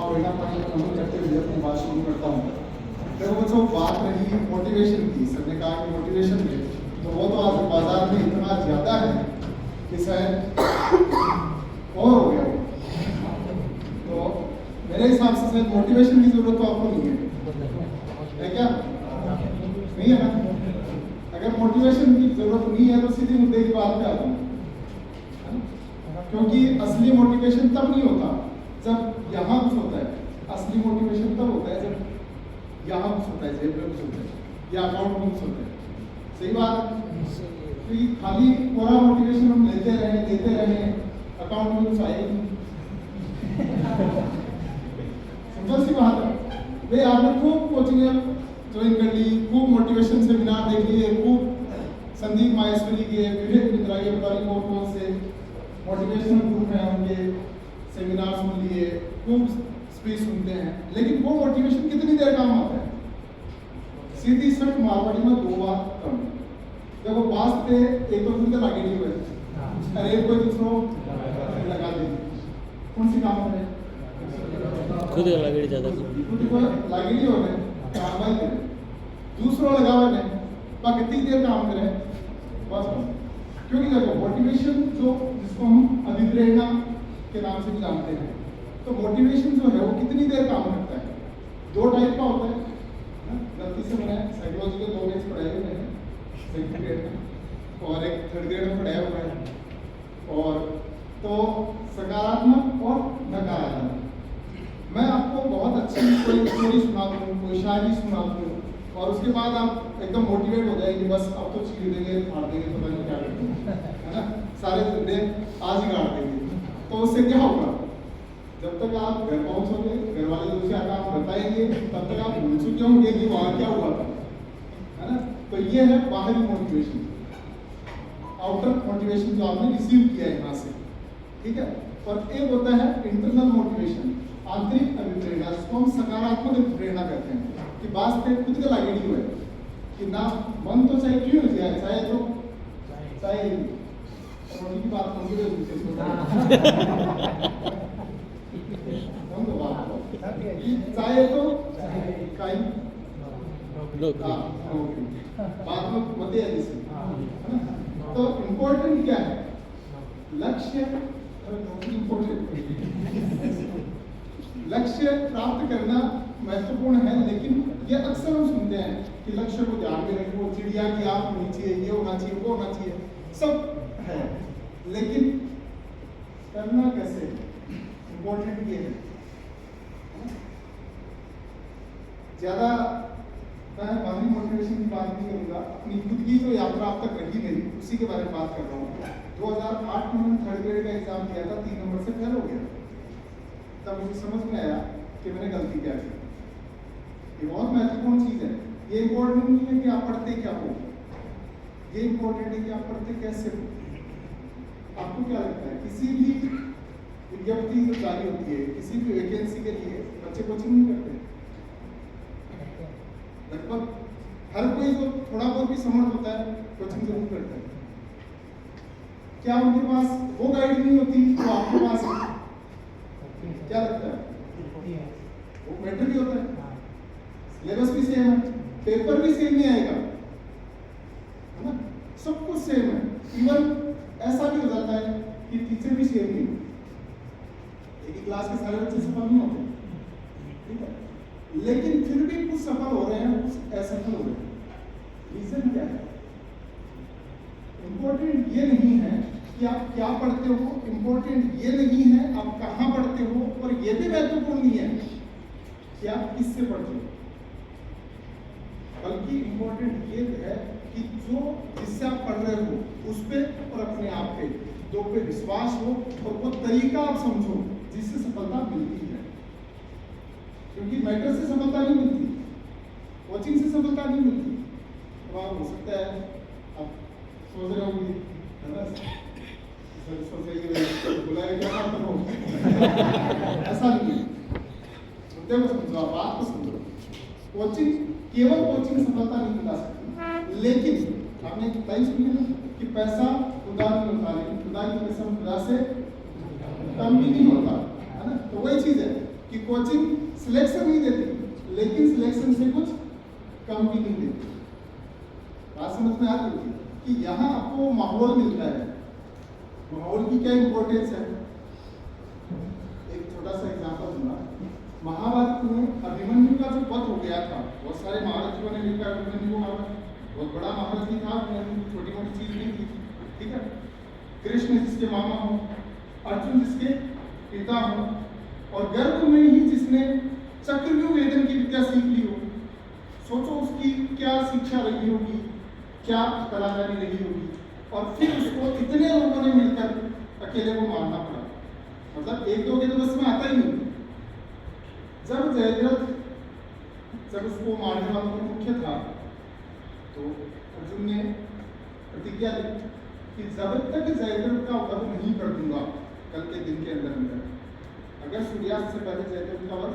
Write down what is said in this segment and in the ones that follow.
और बिना पानी का नमक करते हुए अपनी बात शुरू करता हूँ। देखो बच्चों, बात रही मोटिवेशन की। सर ने कहा कि मोटिवेशन है, तो वो तो आज बाजार में इतना ज़्यादा है कि शायद और हो गया। तो मेरे हिसाब से शायद मोटिवेशन की ज़रूरत तो आपको नहीं है क्या? नहीं है ना? अगर मोटिवेशन की ज़रूरत नहीं है तो सीधे मुद्दे की बात पे आता हूँ, क्योंकि असली मोटिवेशन तब नहीं होता जब यहाँ कुछ होता है। असली मोटिवेशन तब होता है जब यहाँ कुछ होता है, जेब में कुछ होता है या अकाउंट में कुछ होता है। सही बात है? तो ये खाली पूरा मोटिवेशन हम लेते रहें, अकाउंट में कुछ आए नहीं। समझो सी बात है भाई, आपने खूब कोचिंग ज्वाइन कर ली, खूब मोटिवेशन सेमिनार देख लिए, खूब संदीप माहेश्वरी के, विवेक बिंद्रा के, पता नहीं कौन से मोटिवेशनल ग्रुप हैं उनके सेमिनार सुन लिए, खूब स्पीच सुनते हैं, लेकिन वो मोटिवेशन कितनी देर काम आता है? सीधी सट मारवाड़ी में 2 बार कम। देखो पास थे, एक तो खुद लागे नहीं हुए, अरे एक कोई दूसरों लगा दे, कौन सी काम है? खुद लागे ज़्यादा खुद को लागे नहीं हो रहे, काम भाई करें, दूसरों लगावे नहीं, पर कितनी देर काम करें बस। क्योंकि देखो मोटिवेशन जो जिसको हम अभिप्रेरणा के नाम से भी जानते हैं, तो मोटिवेशन जो है वो कितनी देर काम करता है? 2 टाइप का होता है। गलती से मैंने साइकोलॉजी के 2 बेस पढ़ाए हुए हैं, सेकंड ग्रेड में और एक थर्ड ग्रेड में पढ़ाया हुआ है। और तो सकारात्मक और नकारात्मक। मैं आपको बहुत अच्छी कोई स्टोरी सुना दूँ, कोई शायरी सुना दूँ और उसके बाद आप एकदम मोटिवेट हो जाएंगे, बस अब तो चीर देंगे, फाड़ देंगे, पता नहीं क्या करेंगे, है ना? सारे धंधे आज ही काट देंगे। तो उससे क्या होगा? जब तक आप घर पहुंचोगे, घर वाले दूसरे काम बताएंगे, तब तक आप भूल चुके होंगे कि वहाँ क्या हुआ था, है ना? तो ये है बाहरी मोटिवेशन, आउटर मोटिवेशन जो आपने रिसीव किया है यहाँ से, ठीक है? और एक होता है इंटरनल मोटिवेशन, आंतरिक अभिप्रेरणा, जिसको हम सकारात्मक अभिप्रेरणा कहते हैं कि बात पे खुद के लागे नहीं हुए कि ना मन तो चाहे क्यों हो जाए, चाहे तो चाहे की बात चाहे तो बात में मते है जिसे, तो इम्पोर्टेंट क्या है? लक्ष्य लक्ष्य प्राप्त करना महत्वपूर्ण है, लेकिन ये अक्सर हम सुनते हैं कि लक्ष्य को ध्यान में रखो, चिड़िया की आंख होनी चाहिए, ये होना चाहिए, वो होना चाहिए, सब है, लेकिन करना कैसे? इम्पोर्टेंट ये है। ज्यादा मैं बाहरी मोटिवेशन की बात नहीं करूंगा, अपनी खुद की जो यात्रा अब तक रही मेरी, उसी के बारे में बात कर रहा हूँ। 2008 में मैंने थर्ड ग्रेड का एग्जाम दिया था, 3 नंबर से फेल हो गया। तब मुझे समझ में आया कि मैंने गलती क्या की। ये बहुत महत्वपूर्ण चीज है। ये इम्पोर्टेंट नहीं है कि आप पढ़ते क्या हो, ये इम्पोर्टेंट है कि आप पढ़ते कैसे हो। आपको क्या लगता है, किसी भी विज्ञप्ति जो जारी होती है, किसी भी वैकेंसी के लिए बच्चे कोचिंग नहीं करते? लगभग हर कोई जो थोड़ा बहुत भी समर्थ होता है कोचिंग जरूर करता है। क्या उनके पास वो गाइड नहीं होती तो आपके पास है? क्या लगता है? वो मैटर भी होता है, सिलेबस भी सेम है, पेपर भी सेम ही आएगा, है ना? सब कुछ सेम है। इवन ऐसा भी हो जाता है कि टीचर भी सेम नहीं, एक ही क्लास के सारे बच्चे सफल नहीं होते, ठीक है? लेकिन फिर भी कुछ सफल हो रहे हैं, कुछ असफल हो रहे हैं। रीजन क्या है? इंपॉर्टेंट ये नहीं है कि आप क्या पढ़ते हो, इंपॉर्टेंट ये नहीं है आप कहाँ पढ़ते हो, और ये भी महत्वपूर्ण नहीं है कि आप किससे पढ़ते हो, बल्कि इंपॉर्टेंट ये है कि जो जिससे आप पढ़ रहे हो उस पे और अपने आप पे, दो पे विश्वास हो और वो तरीका आप समझो जिससे सफलता मिलती है। क्योंकि मैटर से सफलता नहीं मिलती, कोचिंग से सफलता नहीं मिलती। तो आप हो सकता है आप सोच रहे होंगे, है ना, बुलाया क्या करो ऐसा नहीं है। मुद्दे को समझो, बात को समझो। कोचिंग, केवल कोचिंग सफलता नहीं दिला सकती, लेकिन आपने एक लाइन सुनी है ना कि पैसा खुदा नहीं होता, लेकिन खुदा की कसम खुदा से कम भी नहीं होता, है ना? तो वही चीज है कि कोचिंग सिलेक्शन नहीं देती, लेकिन सिलेक्शन से कुछ कम भी नहीं देती। बात समझ में आ रही है कि यहाँ आपको माहौल मिलता है। माहौल की क्या इंपॉर्टेंस है? एक छोटा सा एग्जांपल दूंगा। महाभारत में अभिमन्यु का जो वध हो गया था, बहुत सारे महारथियों ने मिलकर अभिमन्यु को मारा। बहुत बड़ा महारथी था, छोटी मोटी चीज नहीं थी, ठीक है। कृष्ण जिसके मामा हो, अर्जुन जिसके पिता हो, और गर्भ में ही जिसने चक्रव्यूह वेदन की विद्या सीख ली हो। सोचो उसकी क्या शिक्षा रही होगी, क्या कलाकारी रही होगी, और फिर उसको इतने लोगों ने मिलकर अकेले को मारना पड़ा। मतलब एक दो के तो बस में आता ही नहीं। जब जयद्रथ जब उसको मारने वाला कोई मुख्य था, तो अर्जुन ने प्रतिज्ञा ली कि जब तक जयद्रथ का वध नहीं कर दूंगा कल के दिन के अंदर, अगर सूर्यास्त से पहले जयद्रथ का वध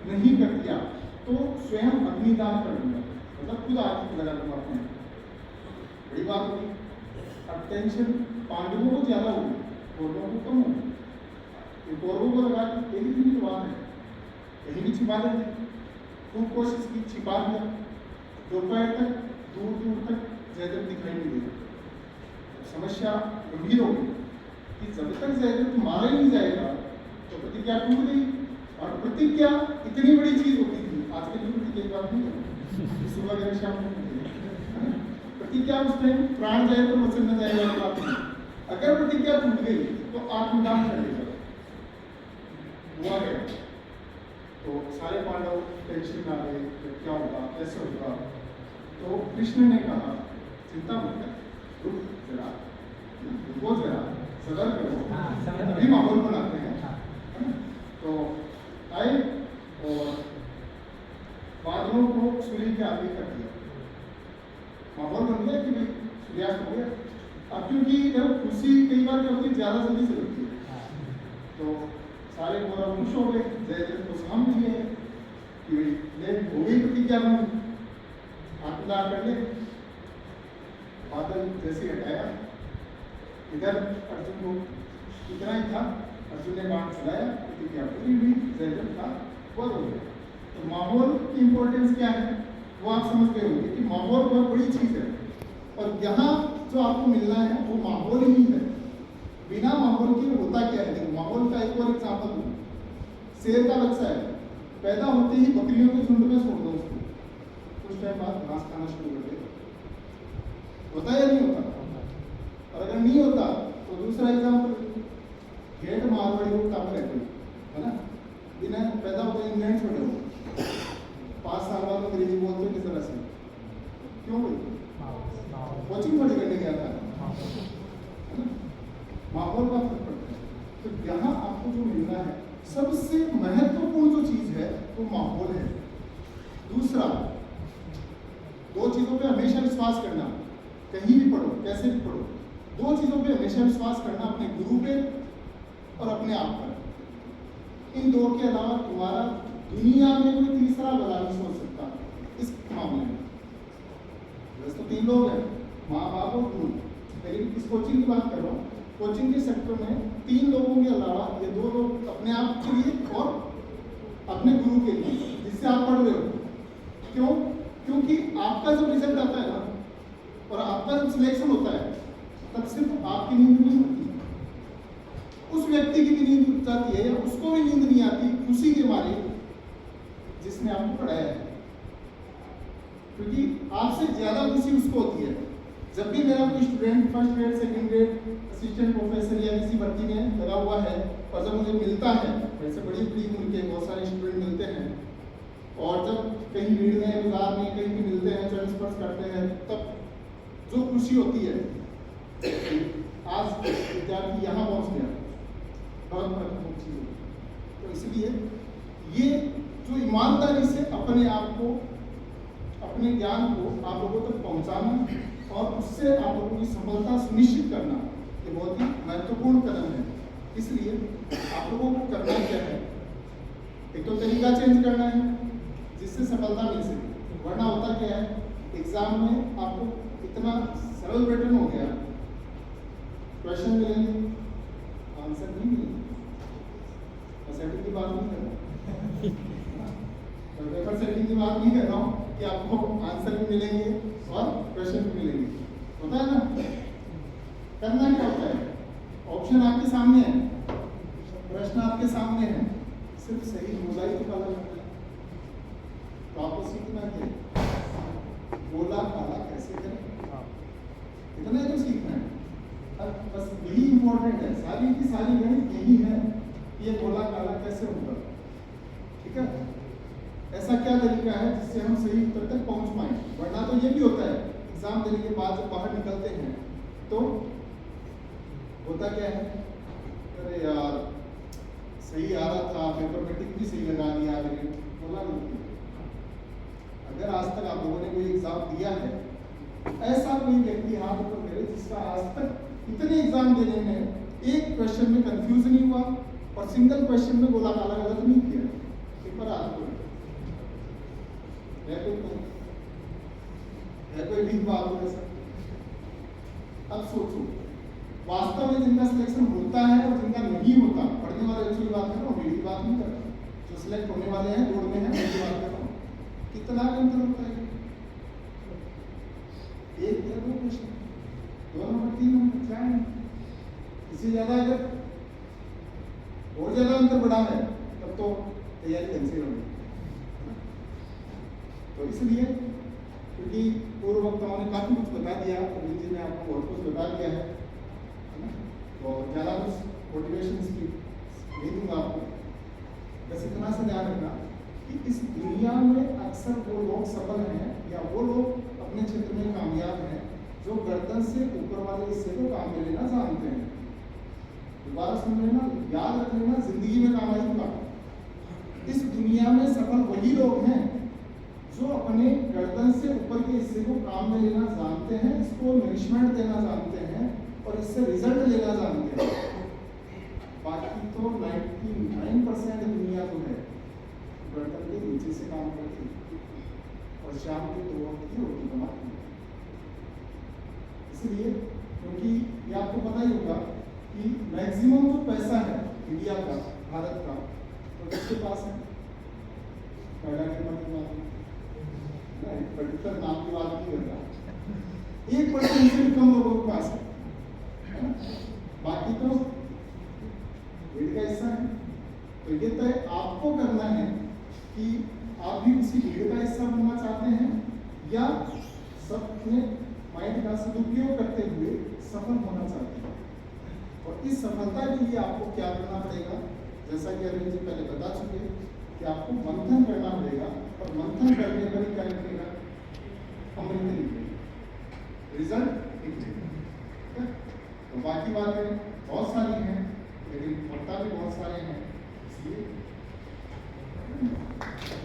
नहीं कर दिया तो स्वयं अग्निदान कर दूंगा, मतलब खुद आग लगा दूंगा अपने। बड़ी बात होगी। अब टेंशन पांडवों को ज्यादा होगी, कौरवों को कम होगी। कौरवों को लगा कि एक दिन की बात है, कहीं भी छिपा देंगे। खूब कोशिश की, छिपा दिया। दोपहर तक दूर दूर तक जयद्रथ दिखाई नहीं देगा। समस्या गंभीर हो गई कि जब तक जयद्रथ मारा ही नहीं जाएगा तो प्रतिज्ञा टूट गई। और प्रतिज्ञा इतनी बड़ी चीज होती थी, आज के दिन प्रतिज्ञा बात नहीं है, सुबह वगैरह शाम को प्रतिज्ञा उस टाइम प्राण जाए तो वचन न जाएगा बात नहीं। अगर प्रतिज्ञा टूट गई तो आत्मदान कर लेगा। हुआ गया तो सारे पांडव टेंशन में आ गए, क्या होगा, कैसे होगा। तो कृष्ण ने कहा चिंता मत कर, रुक जरा, रुको जरा, सबर करो, अभी माहौल बनाते हैं। तो आए और बादलों को सूर्य के आगे कर दिया। माहौल बन गया कि भाई सूर्यास्त हो गया। अब क्योंकि जब खुशी कई बार क्या होती है, ज्यादा जल्दी से होती है, तो सारे कौरव खुश हो गए। जयद्रथ को साम दिए कि ले हो गई प्रतिज्ञा में, आत्मदान कर ले। बादल जैसे हटाया, इधर अर्जुन को इतना ही था, अर्जुन ने बाण चलाया, प्रतिज्ञा पूरी हुई, जयद्रथ का वध हो गया। तो माहौल की इंपॉर्टेंस क्या है वो आप समझते होंगे कि माहौल बहुत बड़ी चीज है। और यहाँ जो आपको मिलना है वो माहौल ही है। बिना माहौल के होता क्या है? देखो, माहौल का एक और एग्जाम्पल दूं। शेर का बच्चा है, पैदा होते ही बकरियों के झुंड में छोड़ दो उसको, कुछ टाइम बाद घास खाना शुरू कर देगा। होता या नहीं होता? और अगर नहीं होता तो दूसरा एग्जाम्पल, घेट मारवाड़ी को काम रहते है ना, बिना पैदा होते इंग्लैंड छोड़े हो, 5 साल बाद अंग्रेजी बोलते हो किस तरह से? क्यों भाई? कोचिंग थोड़ी करने गया था, है ना? माहौल का फर्क पड़ता है। तो यहाँ आपको जो मिलना है, सबसे महत्वपूर्ण जो चीज है वो माहौल है। दूसरा, 2 चीजों पे हमेशा विश्वास करना, कहीं भी पढ़ो, कैसे भी पढ़ो, 2 चीजों पे हमेशा विश्वास करना, अपने गुरु पे और अपने आप पर। इन 2 के अलावा तुम्हारा दुनिया में कोई तीसरा भला नहीं सोच सकता इस मामले में। बस तो 3 लोग हैं, माँ बाप और गुरु। लेकिन इस कोचिंग की बात कर रहा हूँ, कोचिंग के सेक्टर में 3 लोगों के अलावा ये 2 लोग अपने आप के लिए और अपने गुरु के लिए, जिससे आप पढ़ रहे हो। क्यों? क्योंकि आपका जब रिजल्ट आता है ना और आपका जब सिलेक्शन होता है, तब सिर्फ आपकी नींद नहीं होती, उस व्यक्ति की भी नींद उठ जाती है, या उसको भी नींद नहीं आती खुशी के मारे जिसने आपको पढ़ाया है। क्योंकि आपसे ज्यादा खुशी उसको होती है। जब भी मेरा कोई student first grade, second grade, assistant professor या किसी भर्ती में लगा हुआ है, और जब मुझे मिलता है, वैसे बड़ी बड़ी उम्र के बहुत सारे स्टूडेंट मिलते हैं, और जब कहीं भीड़ में, बाजार में कहीं भी मिलते हैं, चरण स्पर्श करते हैं, तब जो खुशी होती है, आज विद्यार्थी यहाँ पहुँच गया, बहुत महत्वपूर्ण चीज है। तो इसलिए ये जो ईमानदारी से अपने आप को, अपने ज्ञान को आप लोगों तक पहुंचाना और उससे आप लोगों की सफलता सुनिश्चित करना, ये बहुत ही महत्वपूर्ण कदम है। इसलिए आप लोगों को करना क्या है? एक तो तरीका चेंज करना है जिससे सफलता मिल सके। वरना होता क्या है, एग्जाम में आपको इतना सरल पैटर्न हो गया, क्वेश्चन मिलेंगे, आंसर नहीं मिलेंगे। सेटिंग की बात नहीं कर रहा तो पेपर सेटिंग की बात नहीं कर रहा हूँ कि आपको आंसर भी मिलेंगे और क्वेश्चन भी मिलेंगे, होता है ना। करना क्या होता है, ऑप्शन आपके सामने है, प्रश्न आपके सामने है, सिर्फ सही गोला ही तो काला लगता है। तो आपको सीखना क्या है, गोला काला कैसे करें, इतना ही तो सीखना है। अब बस यही इम्पोर्टेंट है, सारी की सारी गणित यही है, ये गोला काला कैसे होगा। ठीक है, ऐसा क्या तरीका है जिससे हम सही उत्तर तक पहुंच पाए। वरना तो ये भी होता है, एग्जाम देने के बाद जब बाहर निकलते हैं तो होता क्या है, अरे यार सही आ रहा था, पेपर में टिक भी सही लगा दिया मैंने, बोला नहीं। अगर आज तक आप लोगों ने कोई एग्जाम दिया है, ऐसा कोई व्यक्ति हाथ ऊपर करे जिसका आज तक इतने एग्जाम देने में एक क्वेश्चन में कंफ्यूज नहीं हुआ और सिंगल क्वेश्चन में गोला काला गलत नहीं किया, पेपर हाथ ऊपर है कोई भी बात हो ऐसा। अब सोचो, वास्तव में जिनका सिलेक्शन होता है और जिनका नहीं होता, पढ़ने वाले बच्चों की बात कर रहा हूँ, मेरी बात नहीं कर रहा, जो सिलेक्ट होने वाले हैं, बोर्ड में हैं, उनकी बात कर रहा हूँ। कितना अंतर होता है, एक या दो क्वेश्चन, 2 नंबर 3 नंबर 4 नंबर, इससे ज्यादा अगर और ज्यादा अंतर बढ़ा है तब तो तैयारी कैंसिल होगी। तो इसलिए क्योंकि पूर्व वक्ताओं ने काफी कुछ बता दिया, प्रवीण जी ने आपको बहुत कुछ बता दिया है ना, तो ज्यादा कुछ मोटिवेशन स्पीच नहीं दूंगा आपको। बस इतना सा ध्यान रखना कि इस दुनिया में अक्सर वो लोग सफल हैं या वो लोग अपने क्षेत्र में कामयाब हैं जो गर्दन से ऊपर वाले हिस्से को काम में लेना जानते हैं। दोबारा सुन लेना, याद रख लेना, जिंदगी में काम आएगा। इस दुनिया में सफल वही लोग हैं जो अपने गर्दन से ऊपर के हिस्से को काम में लेना जानते हैं, इसको नरिशमेंट देना जानते हैं और इससे रिजल्ट लेना जानते हैं। बाकी तो 99% दुनिया जो है गर्दन के नीचे से काम करती है और शाम को 2 वक्त की रोटी कमाती है। इसलिए क्योंकि ये आपको पता ही होगा कि मैक्सिमम जो पैसा है इंडिया का, भारत का, तो किसके पास है, पैदा करने की बात पर्टिकुलर नाम की बात नहीं कर रहा, 1% से भी कम लोगों के पास है, बाकी तो वेट का हिस्सा है। तो ये तय आपको करना है कि आप भी उसी भीड़ का हिस्सा बनना चाहते हैं या सब अपने माइंड का सदुपयोग करते हुए सफल होना चाहते हैं। और इस सफलता के लिए आपको क्या करना पड़ेगा, जैसा कि अरविंद जी पहले बता चुके कि आपको मंथन करना पड़ेगा और मंथन करने पर क्या निकलेगा, अमृत निकलेगा, रिजल्ट निकलेगा। तो बाकी बातें बहुत सारी हैं लेकिन पता भी बहुत सारे हैं, इसलिए